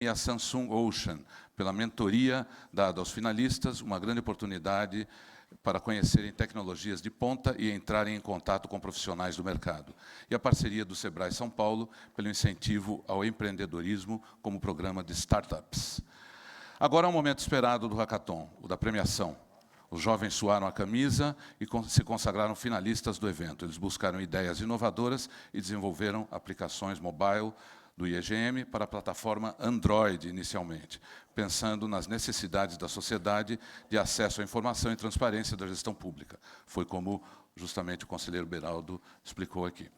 e a Samsung Ocean, pela mentoria dada aos finalistas, uma grande oportunidade para conhecerem tecnologias de ponta e entrarem em contato com profissionais do mercado. E a parceria do Sebrae São Paulo pelo incentivo ao empreendedorismo como programa de startups. Agora é o momento esperado do hackathon, o da premiação. Os jovens suaram a camisa e se consagraram finalistas do evento. Eles buscaram ideias inovadoras e desenvolveram aplicações mobile do IEGM para a plataforma Android, inicialmente, pensando nas necessidades da sociedade de acesso à informação e transparência da gestão pública. Foi como, justamente, o conselheiro Beraldo explicou aqui.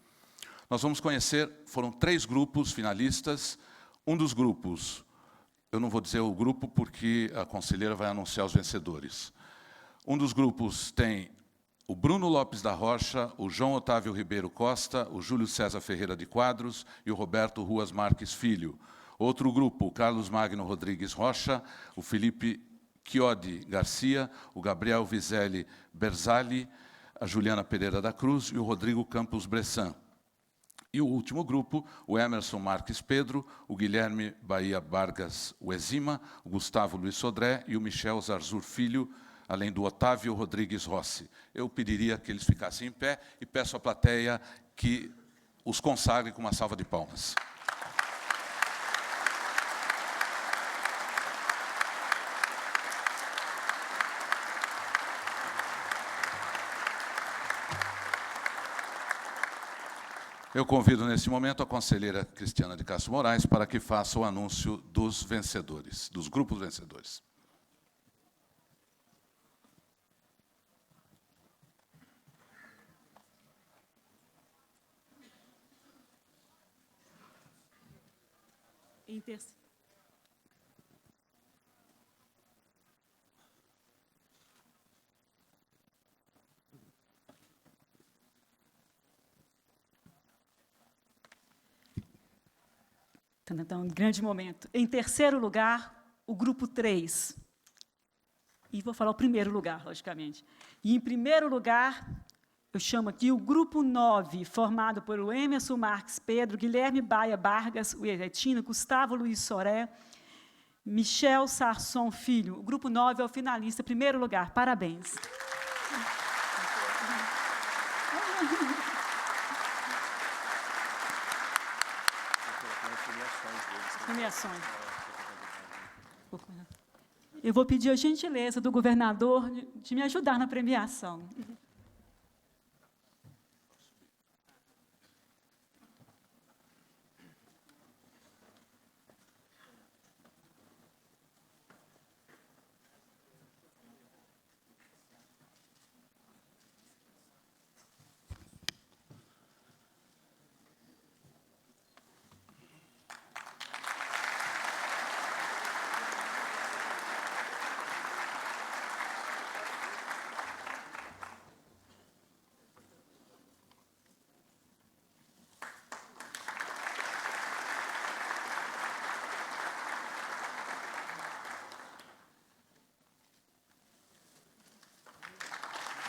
Nós vamos conhecer, foram 3 grupos finalistas. Um dos grupos, eu não vou dizer o grupo porque a conselheira vai anunciar os vencedores. Um dos grupos tem o Bruno Lopes da Rocha, o João Otávio Ribeiro Costa, o Júlio César Ferreira de Quadros e o Roberto Ruas Marques Filho. Outro grupo, o Carlos Magno Rodrigues Rocha, o Felipe Chiodi Garcia, o Gabriel Vizelli Berzali, a Juliana Pereira da Cruz e o Rodrigo Campos Bressan. E o último grupo, o Emerson Marques Pedro, o Guilherme Bahia Vargas Uezima, o Gustavo Luiz Sodré e o Michel Zarzur Filho, além do Otávio Rodrigues Rossi. Eu pediria que eles ficassem em pé e peço à plateia que os consagre com uma salva de palmas. Eu convido, nesse momento, a conselheira Cristiana de Castro Moraes para que faça o anúncio dos vencedores, dos grupos vencedores. Então, um grande momento. Em terceiro lugar, o grupo 3. E vou falar o primeiro lugar, logicamente. E, em primeiro lugar, eu chamo aqui o grupo 9, formado por o Emerson Marques Pedro, Guilherme Baia Vargas Ueretina, Gustavo Luiz Soré, Michel Sarson Filho. O grupo 9 é o finalista, primeiro lugar. Parabéns. Premiações. Eu vou pedir a gentileza do governador de me ajudar na premiação.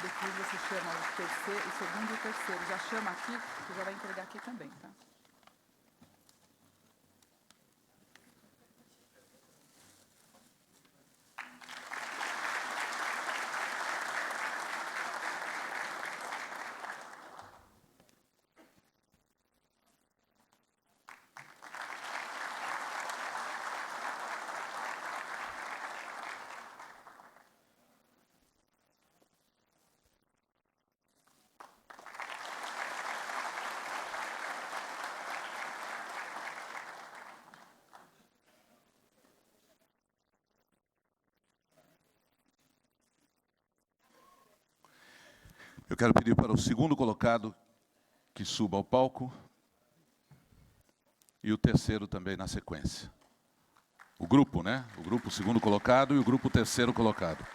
Depois você chama o segundo e o terceiro. Já chama aqui, que já vai entregar aqui também, tá? Eu quero pedir para o segundo colocado que suba ao palco e o terceiro também na sequência. O grupo, né? O grupo segundo colocado e o grupo terceiro colocado.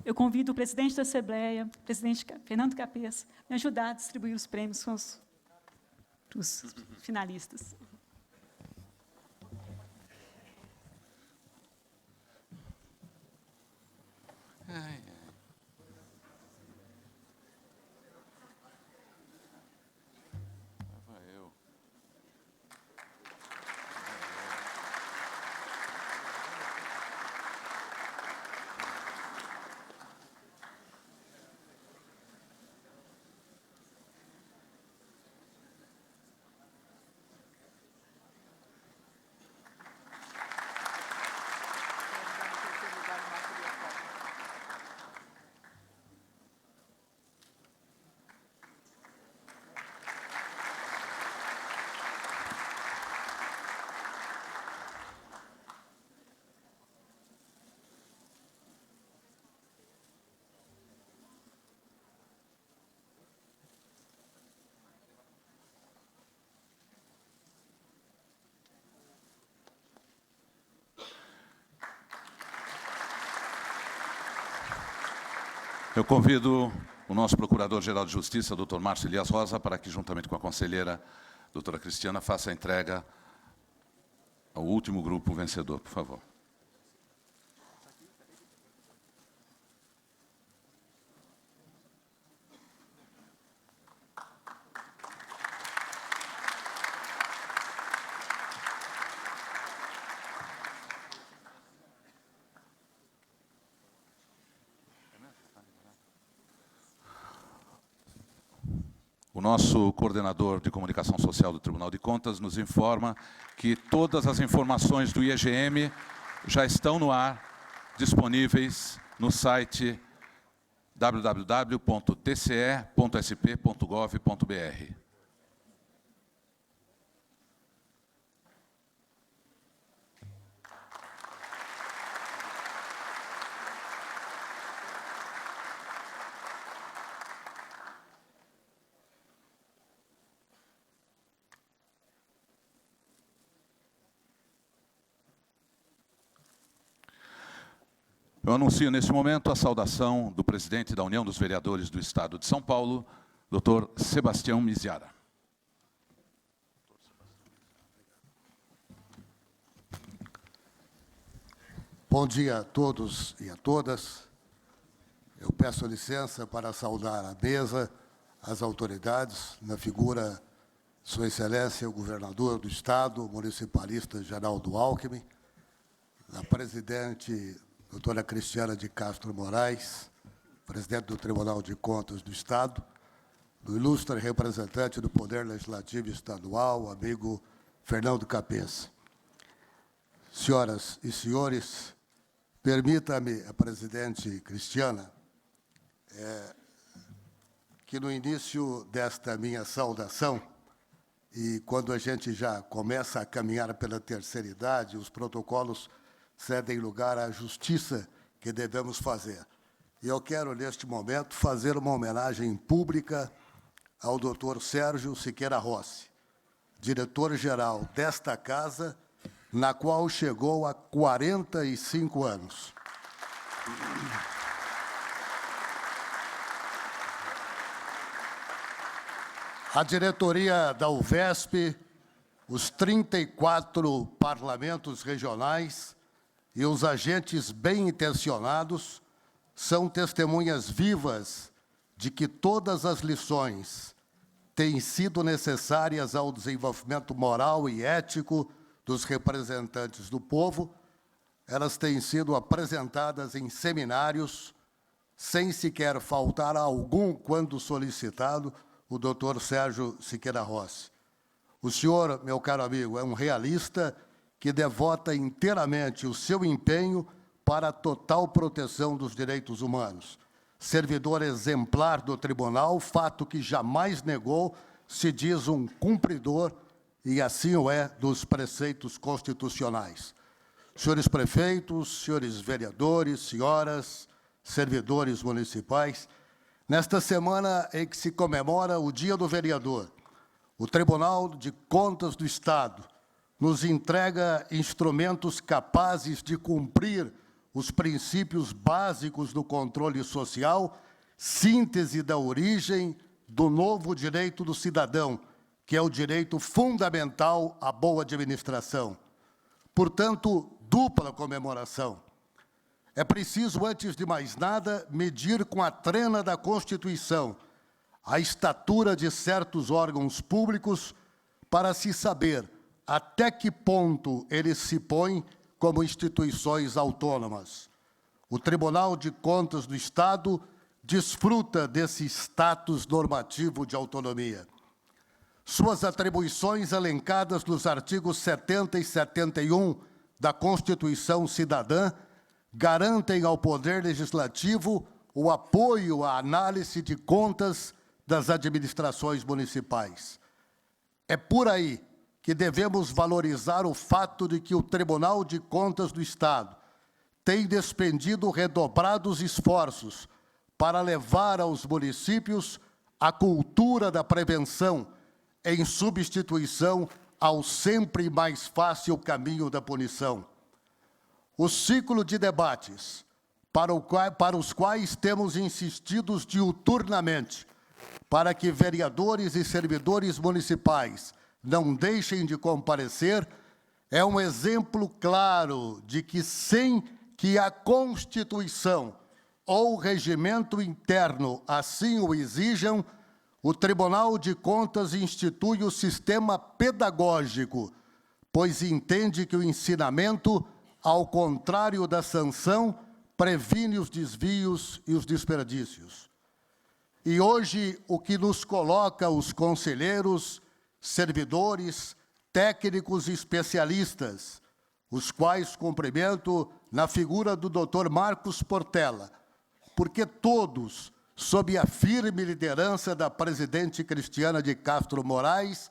Eu convido o presidente da Assembleia, presidente Fernando Capês, a me ajudar a distribuir os prêmios para os finalistas. Eu convido o nosso Procurador-Geral de Justiça, Dr. Márcio Elias Rosa, para que, juntamente com a conselheira, doutora Cristiana, faça a entrega ao último grupo vencedor, por favor. O nosso coordenador de comunicação social do Tribunal de Contas nos informa que todas as informações do IEGM já estão no ar, disponíveis no site www.tce.sp.gov.br. Eu anuncio neste momento a saudação do presidente da União dos Vereadores do Estado de São Paulo, Dr. Sebastião Miziara. Bom dia a todos e a todas. Eu peço licença para saudar a mesa, as autoridades, na figura de Sua Excelência, o governador do Estado, o municipalista Geraldo Alckmin, a presidente doutora Cristiana de Castro Moraes, presidente do Tribunal de Contas do Estado, do ilustre representante do Poder Legislativo Estadual, amigo Fernando Cabeça. Senhoras e senhores, permita-me, a presidente Cristiana, que no início desta minha saudação, e quando a gente já começa a caminhar pela terceira idade, os protocolos cedem lugar à justiça que devemos fazer. E eu quero, neste momento, fazer uma homenagem pública ao Dr. Sérgio Siqueira Rossi, diretor-geral desta casa, na qual chegou há 45 anos. A diretoria da UVESP, os 34 parlamentos regionais e os agentes bem-intencionados são testemunhas vivas de que todas as lições têm sido necessárias ao desenvolvimento moral e ético dos representantes do povo. Elas têm sido apresentadas em seminários, sem sequer faltar algum quando solicitado, o doutor Sérgio Siqueira Rossi. O senhor, meu caro amigo, é um realista que devota inteiramente o seu empenho para a total proteção dos direitos humanos. Servidor exemplar do tribunal, fato que jamais negou, se diz um cumpridor, e assim o é, dos preceitos constitucionais. Senhores prefeitos, senhores vereadores, senhoras, servidores municipais, nesta semana em que se comemora o Dia do Vereador, o Tribunal de Contas do Estado nos entrega instrumentos capazes de cumprir os princípios básicos do controle social, síntese da origem do novo direito do cidadão, que é o direito fundamental à boa administração. Portanto, dupla comemoração. É preciso, antes de mais nada, medir com a trena da Constituição a estatura de certos órgãos públicos para se saber até que ponto eles se põem como instituições autônomas. O Tribunal de Contas do Estado desfruta desse status normativo de autonomia. Suas atribuições elencadas nos artigos 70 e 71 da Constituição Cidadã garantem ao Poder Legislativo o apoio à análise de contas das administrações municipais. É por aí que devemos valorizar o fato de que o Tribunal de Contas do Estado tem despendido redobrados esforços para levar aos municípios a cultura da prevenção em substituição ao sempre mais fácil caminho da punição. O ciclo de debates para os quais temos insistido diuturnamente, para que vereadores e servidores municipais não deixem de comparecer, é um exemplo claro de que, sem que a Constituição ou o regimento interno assim o exijam, o Tribunal de Contas institui o sistema pedagógico, pois entende que o ensinamento, ao contrário da sanção, previne os desvios e os desperdícios. E hoje, o que nos coloca os conselheiros, servidores, técnicos e especialistas, os quais cumprimento na figura do Dr. Marcos Portela, porque todos, sob a firme liderança da presidente Cristiana de Castro Moraes,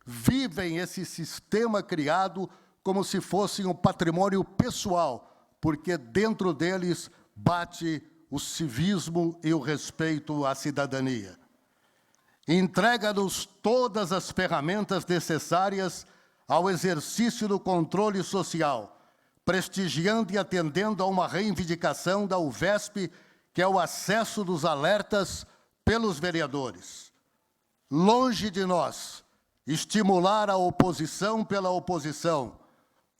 vivem esse sistema criado como se fosse um patrimônio pessoal, porque dentro deles bate o civismo e o respeito à cidadania. Entrega-nos todas as ferramentas necessárias ao exercício do controle social, prestigiando e atendendo a uma reivindicação da UVESP, que é o acesso dos alertas pelos vereadores. Longe de nós estimular a oposição pela oposição,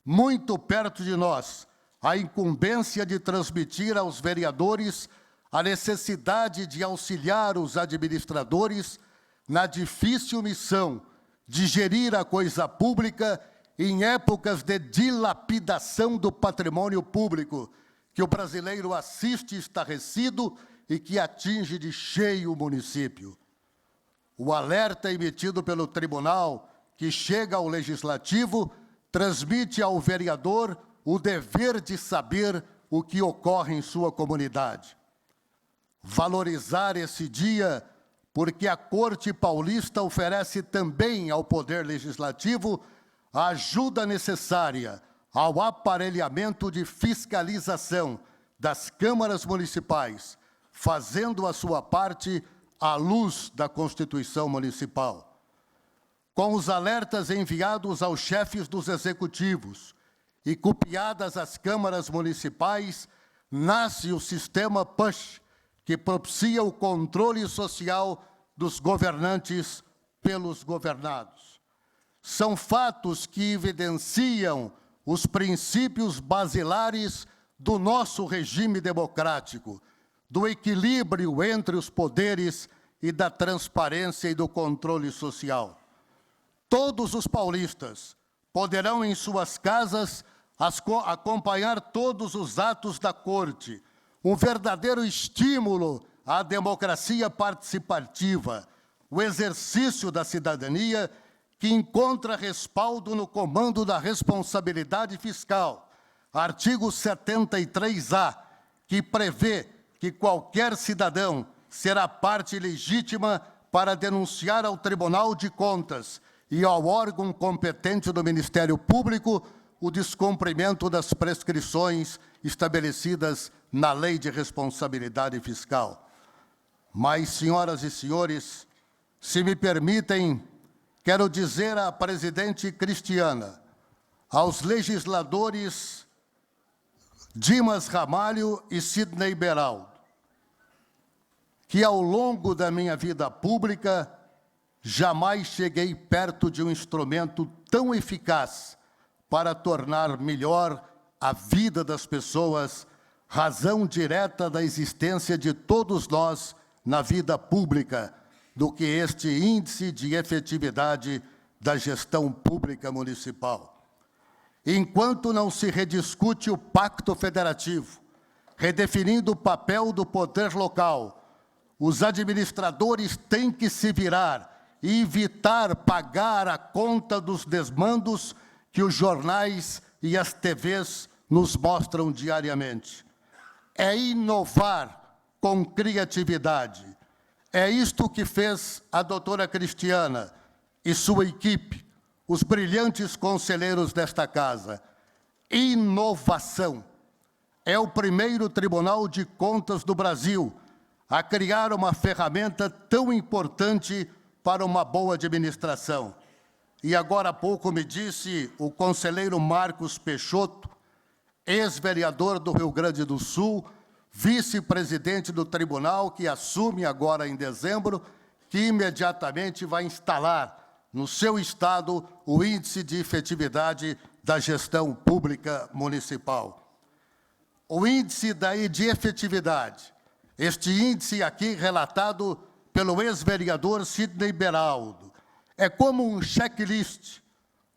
muito perto de nós a incumbência de transmitir aos vereadores a necessidade de auxiliar os administradores na difícil missão de gerir a coisa pública em épocas de dilapidação do patrimônio público, que o brasileiro assiste estarrecido e que atinge de cheio o município. O alerta emitido pelo tribunal, que chega ao legislativo, transmite ao vereador o dever de saber o que ocorre em sua comunidade. Valorizar esse dia, porque a Corte Paulista oferece também ao Poder Legislativo a ajuda necessária ao aparelhamento de fiscalização das câmaras municipais, fazendo a sua parte à luz da Constituição Municipal. Com os alertas enviados aos chefes dos executivos e copiadas às câmaras municipais, nasce o sistema PUSH, que propicia o controle social dos governantes pelos governados. São fatos que evidenciam os princípios basilares do nosso regime democrático, do equilíbrio entre os poderes e da transparência e do controle social. Todos os paulistas poderão, em suas casas, acompanhar todos os atos da Corte, um verdadeiro estímulo à democracia participativa, o exercício da cidadania que encontra respaldo no comando da responsabilidade fiscal, artigo 73A, que prevê que qualquer cidadão será parte legítima para denunciar ao Tribunal de Contas e ao órgão competente do Ministério Público o descumprimento das prescrições estabelecidas na Lei de Responsabilidade Fiscal. Mas, senhoras e senhores, se me permitem, quero dizer à presidente Cristiana, aos legisladores Dimas Ramalho e Sidney Beraldo, que ao longo da minha vida pública jamais cheguei perto de um instrumento tão eficaz para tornar melhor a vida das pessoas, razão direta da existência de todos nós na vida pública, do que este índice de efetividade da gestão pública municipal. Enquanto não se rediscute o Pacto Federativo, redefinindo o papel do poder local, os administradores têm que se virar e evitar pagar a conta dos desmandos que os jornais e as TVs nos mostram diariamente. É inovar com criatividade. É isto que fez a doutora Cristiana e sua equipe, os brilhantes conselheiros desta casa. Inovação. É o primeiro Tribunal de Contas do Brasil a criar uma ferramenta tão importante para uma boa administração. E agora há pouco me disse o conselheiro Marcos Peixoto, ex-vereador do Rio Grande do Sul, vice-presidente do tribunal, que assume agora em dezembro, que imediatamente vai instalar no seu estado o índice de efetividade da gestão pública municipal. O índice daí de efetividade, este índice aqui relatado pelo ex-vereador Sidney Beraldo, é como um checklist,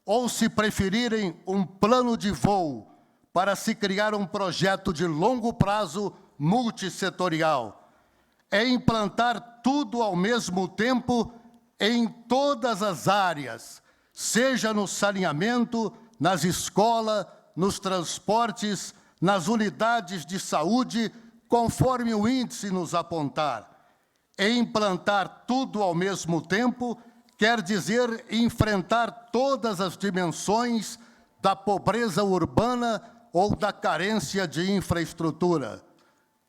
ou, se preferirem, um plano de voo para se criar um projeto de longo prazo multissetorial. É implantar tudo ao mesmo tempo em todas as áreas, seja no saneamento, nas escolas, nos transportes, nas unidades de saúde, conforme o índice nos apontar. É implantar tudo ao mesmo tempo quer dizer enfrentar todas as dimensões da pobreza urbana ou da carência de infraestrutura.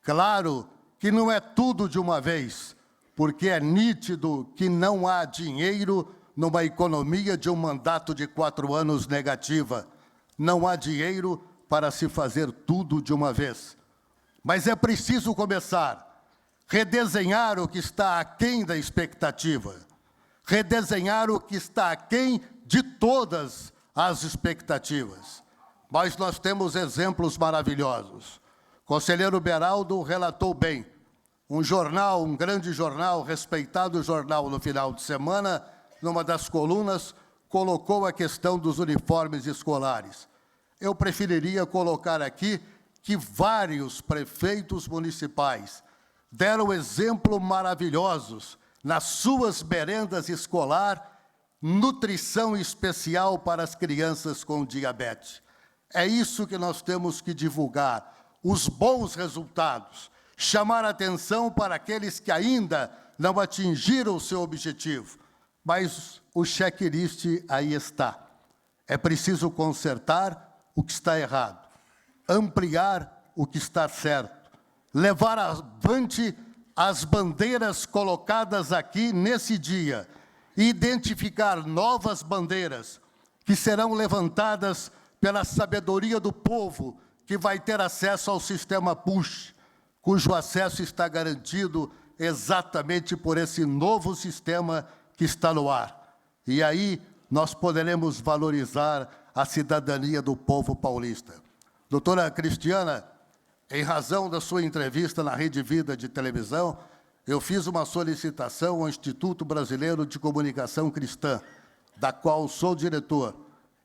Claro que não é tudo de uma vez, porque é nítido que não há dinheiro numa economia de um mandato de 4 anos negativa. Não há dinheiro para se fazer tudo de uma vez. Mas é preciso começar, redesenhar o que está aquém da expectativa, redesenhar o que está aquém de todas as expectativas. Mas nós temos exemplos maravilhosos. O conselheiro Beraldo relatou bem. Um jornal, um grande jornal, respeitado jornal no final de semana, numa das colunas, colocou a questão dos uniformes escolares. Eu preferiria colocar aqui que vários prefeitos municipais deram exemplos maravilhosos nas suas merendas escolar, nutrição especial para as crianças com diabetes. É isso que nós temos que divulgar, os bons resultados, chamar a atenção para aqueles que ainda não atingiram o seu objetivo. Mas o checklist aí está. É preciso consertar o que está errado, ampliar o que está certo, levar avante as bandeiras colocadas aqui nesse dia e identificar novas bandeiras que serão levantadas pela sabedoria do povo que vai ter acesso ao sistema PUSH, cujo acesso está garantido exatamente por esse novo sistema que está no ar. E aí nós poderemos valorizar a cidadania do povo paulista. Doutora Cristiana, em razão da sua entrevista na Rede Vida de televisão, eu fiz uma solicitação ao Instituto Brasileiro de Comunicação Cristã, da qual sou diretor,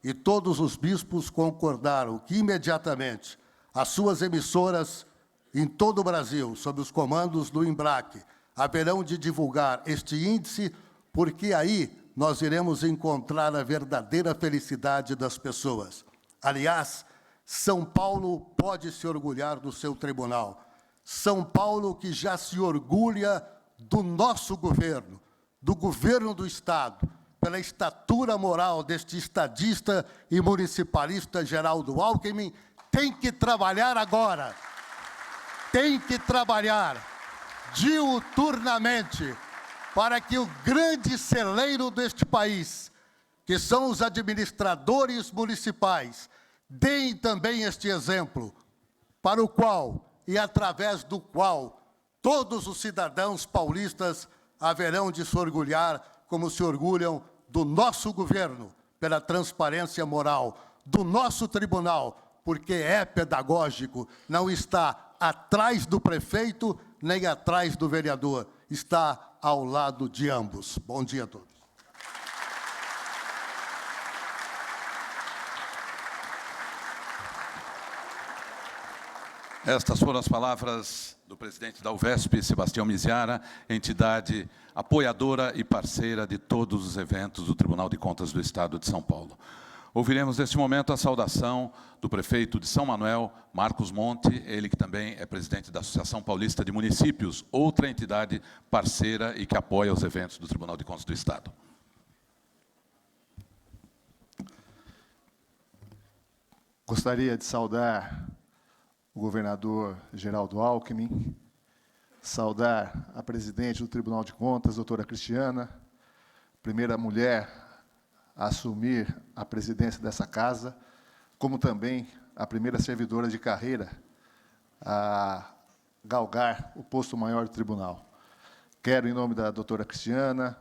e todos os bispos concordaram que, imediatamente, as suas emissoras em todo o Brasil, sob os comandos do IMBRAC, haverão de divulgar este índice, porque aí nós iremos encontrar a verdadeira felicidade das pessoas. Aliás, São Paulo pode se orgulhar do seu tribunal. São Paulo que já se orgulha do nosso governo, do governo do Estado, pela estatura moral deste estadista e municipalista Geraldo Alckmin, tem que trabalhar agora, tem que trabalhar diuturnamente para que o grande celeiro deste país, que são os administradores municipais, deem também este exemplo, para o qual e através do qual todos os cidadãos paulistas haverão de se orgulhar, como se orgulham do nosso governo, pela transparência moral, do nosso tribunal, porque é pedagógico, não está atrás do prefeito, nem atrás do vereador, está ao lado de ambos. Bom dia a todos. Estas foram as palavras do presidente da UVESP, Sebastião Miziara, entidade apoiadora e parceira de todos os eventos do Tribunal de Contas do Estado de São Paulo. Ouviremos neste momento a saudação do prefeito de São Manuel, Marcos Monte, ele que também é presidente da Associação Paulista de Municípios, outra entidade parceira e que apoia os eventos do Tribunal de Contas do Estado. Gostaria de saudar o governador Geraldo Alckmin, saudar a presidente do Tribunal de Contas, doutora Cristiana, primeira mulher a assumir a presidência dessa casa, como também a primeira servidora de carreira a galgar o posto maior do tribunal. Quero, em nome da doutora Cristiana,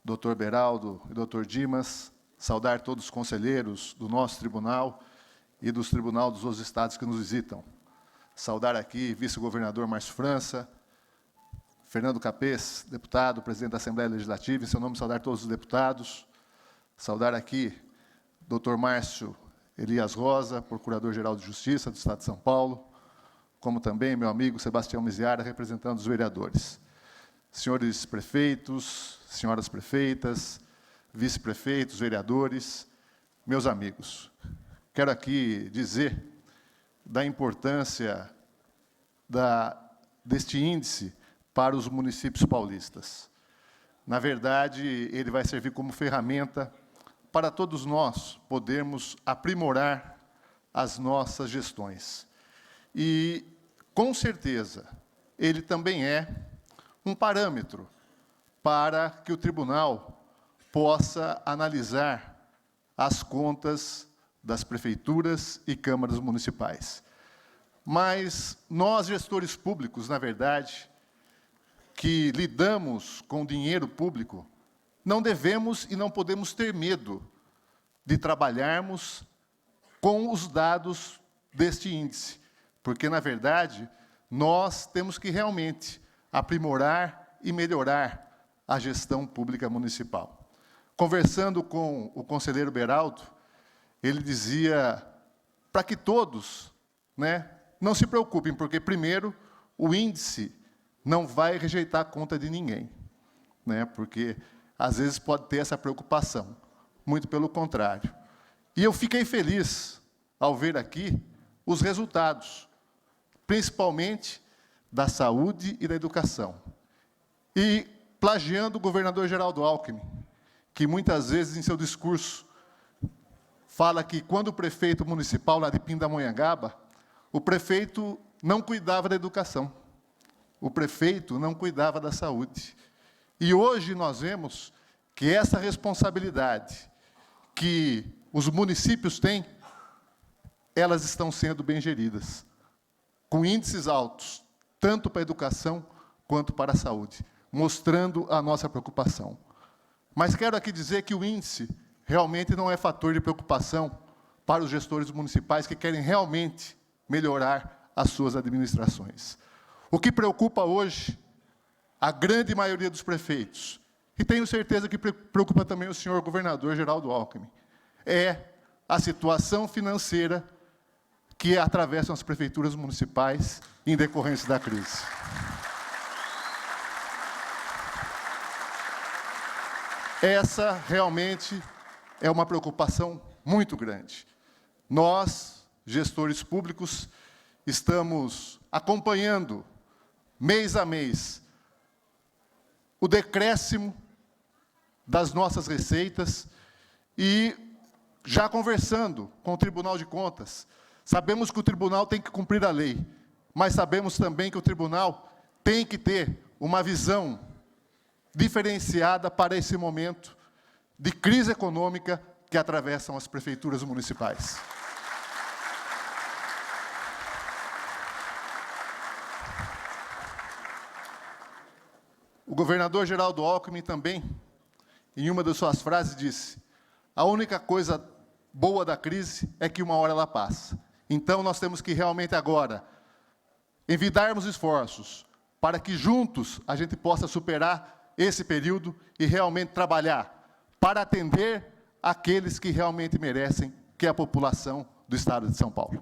doutor Beraldo e doutor Dimas, saudar todos os conselheiros do nosso tribunal e dos tribunais dos outros estados que nos visitam. Saudar aqui vice-governador Márcio França, Fernando Capês, deputado, presidente da Assembleia Legislativa, em seu nome saudar todos os deputados. Saudar aqui doutor Márcio Elias Rosa, Procurador-Geral de Justiça do Estado de São Paulo, como também meu amigo Sebastião Miziara, representando os vereadores. Senhores prefeitos, senhoras prefeitas, vice-prefeitos, vereadores, meus amigos, quero aqui dizer da importância deste índice para os municípios paulistas. Na verdade, ele vai servir como ferramenta para todos nós podermos aprimorar as nossas gestões. E, com certeza, ele também é um parâmetro para que o tribunal possa analisar as contas das prefeituras e câmaras municipais. Mas nós, gestores públicos, na verdade, que lidamos com dinheiro público, não devemos e não podemos ter medo de trabalharmos com os dados deste índice, porque, na verdade, nós temos que realmente aprimorar e melhorar a gestão pública municipal. Conversando com o conselheiro Beraldo, ele dizia para que todos, não se preocupem, porque, primeiro, o índice não vai rejeitar a conta de ninguém, porque, às vezes, pode ter essa preocupação. Muito pelo contrário. E eu fiquei feliz ao ver aqui os resultados, principalmente da saúde e da educação. E, plagiando o governador Geraldo Alckmin, que muitas vezes, em seu discurso, fala que, quando o prefeito municipal lá de Pindamonhangaba, o prefeito não cuidava da educação, o prefeito não cuidava da saúde. E hoje nós vemos que essa responsabilidade que os municípios têm, elas estão sendo bem geridas, com índices altos, tanto para a educação quanto para a saúde, mostrando a nossa preocupação. Mas quero aqui dizer que o índice realmente não é fator de preocupação para os gestores municipais que querem realmente melhorar as suas administrações. O que preocupa hoje a grande maioria dos prefeitos, e tenho certeza que preocupa também o senhor governador Geraldo Alckmin, é a situação financeira que atravessam as prefeituras municipais em decorrência da crise. Essa realmente é uma preocupação muito grande. Nós, gestores públicos, estamos acompanhando, mês a mês, o decréscimo das nossas receitas e já conversando com o Tribunal de Contas. Sabemos que o tribunal tem que cumprir a lei, mas sabemos também que o tribunal tem que ter uma visão diferenciada para esse momento de crise econômica que atravessam as prefeituras municipais. O governador Geraldo Alckmin também, em uma das suas frases, disse: a única coisa boa da crise é que uma hora ela passa. Então, nós temos que realmente agora envidarmos esforços para que juntos a gente possa superar esse período e realmente trabalhar para atender aqueles que realmente merecem, que é a população do Estado de São Paulo.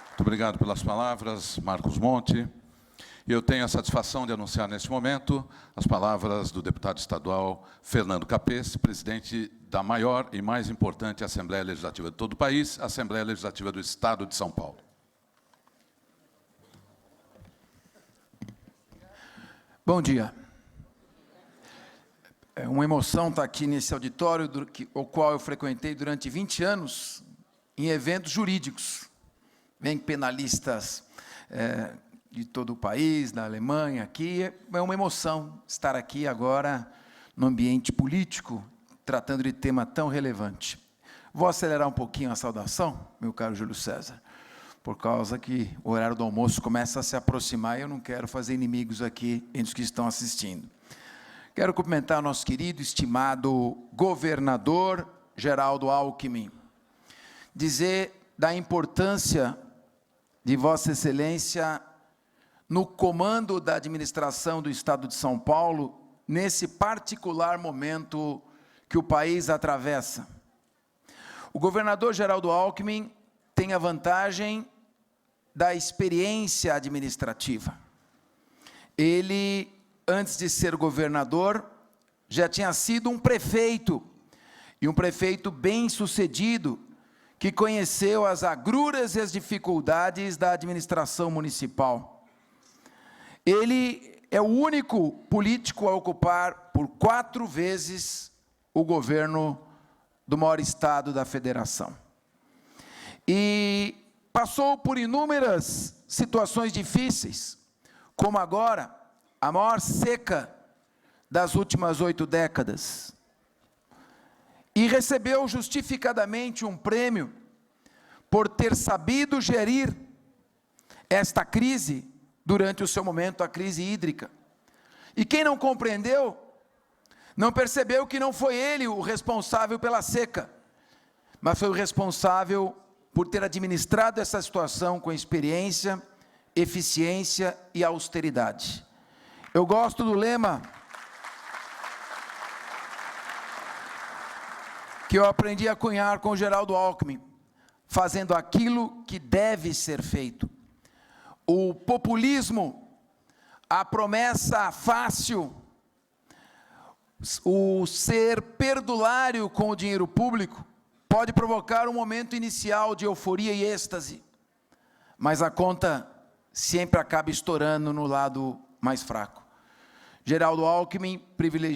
Muito obrigado pelas palavras, Marcos Monte. E eu tenho a satisfação de anunciar neste momento as palavras do deputado estadual Fernando Capês, presidente da maior e mais importante Assembleia Legislativa de todo o país, a Assembleia Legislativa do Estado de São Paulo. Bom dia. É uma emoção estar aqui nesse auditório, o qual eu frequentei durante 20 anos em eventos jurídicos. Vem penalistas de todo o país, da Alemanha, aqui. É uma emoção estar aqui agora no ambiente político, tratando de tema tão relevante. Vou acelerar um pouquinho a saudação, meu caro Júlio César, por causa que o horário do almoço começa a se aproximar e eu não quero fazer inimigos aqui entre os que estão assistindo. Quero cumprimentar o nosso querido, estimado governador Geraldo Alckmin, dizer da importância de Vossa Excelência no comando da administração do Estado de São Paulo, nesse particular momento que o país atravessa. O governador Geraldo Alckmin tem a vantagem da experiência administrativa. Ele, antes de ser governador, já tinha sido um prefeito, e um prefeito bem-sucedido, que conheceu as agruras e as dificuldades da administração municipal. Ele é o único político a ocupar por 4 vezes o governo do maior estado da federação. E passou por inúmeras situações difíceis, como agora, a maior seca das últimas 8 décadas. E recebeu justificadamente um prêmio por ter sabido gerir esta crise durante o seu momento, a crise hídrica. E quem não compreendeu, não percebeu que não foi ele o responsável pela seca, mas foi o responsável por ter administrado essa situação com experiência, eficiência e austeridade. Eu gosto do lema que eu aprendi a cunhar com o Geraldo Alckmin, fazendo aquilo que deve ser feito. O populismo, a promessa fácil, o ser perdulário com o dinheiro público, pode provocar um momento inicial de euforia e êxtase, mas a conta sempre acaba estourando no lado mais fraco. Geraldo Alckmin privilegia